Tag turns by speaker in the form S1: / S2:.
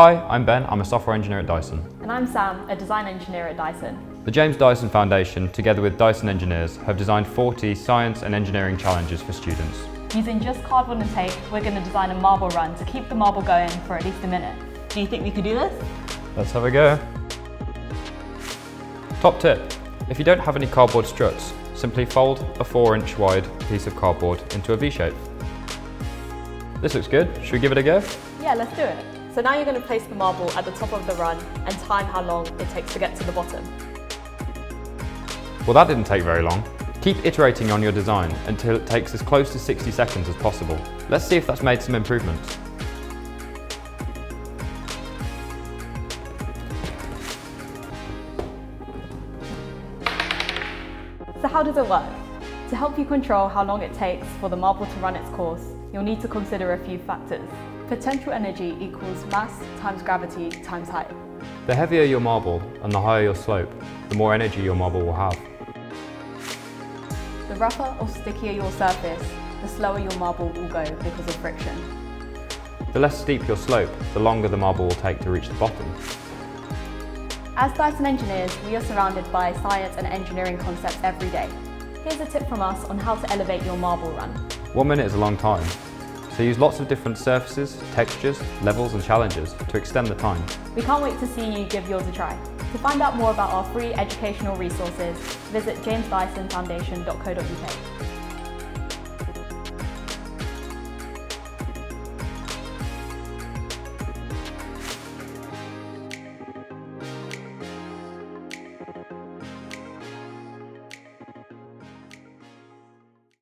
S1: Hi, I'm Ben, I'm a software engineer at Dyson.
S2: And I'm Sam, a design engineer at Dyson.
S1: The James Dyson Foundation, together with Dyson engineers, have designed 40 science and engineering challenges for students.
S2: Using just cardboard and tape, we're going to design a marble run to keep the marble going for at least a minute. Do you think we could do this?
S1: Let's have a go. Top tip, if you don't have any cardboard struts, simply fold a 4-inch wide piece of cardboard into a V shape. This looks good, should we give it a go?
S2: Yeah, let's do it. So now you're going to place the marble at the top of the run and time how long it takes to get to the bottom.
S1: Well, that didn't take very long. Keep iterating on your design until it takes as close to 60 seconds as possible. Let's see if that's made some improvements.
S2: So how does it work? To help you control how long it takes for the marble to run its course, you'll need to consider a few factors. Potential energy equals mass times gravity times height.
S1: The heavier your marble and the higher your slope, the more energy your marble will have.
S2: The rougher or stickier your surface, the slower your marble will go because of friction.
S1: The less steep your slope, the longer the marble will take to reach the bottom.
S2: As Dyson engineers, we are surrounded by science and engineering concepts every day. Here's a tip from us on how to elevate your marble run.
S1: 1 minute is a long time, so use lots of different surfaces, textures, levels and challenges to extend the time.
S2: We can't wait to see you give yours a try. To find out more about our free educational resources, visit jamesdysonfoundation.co.uk.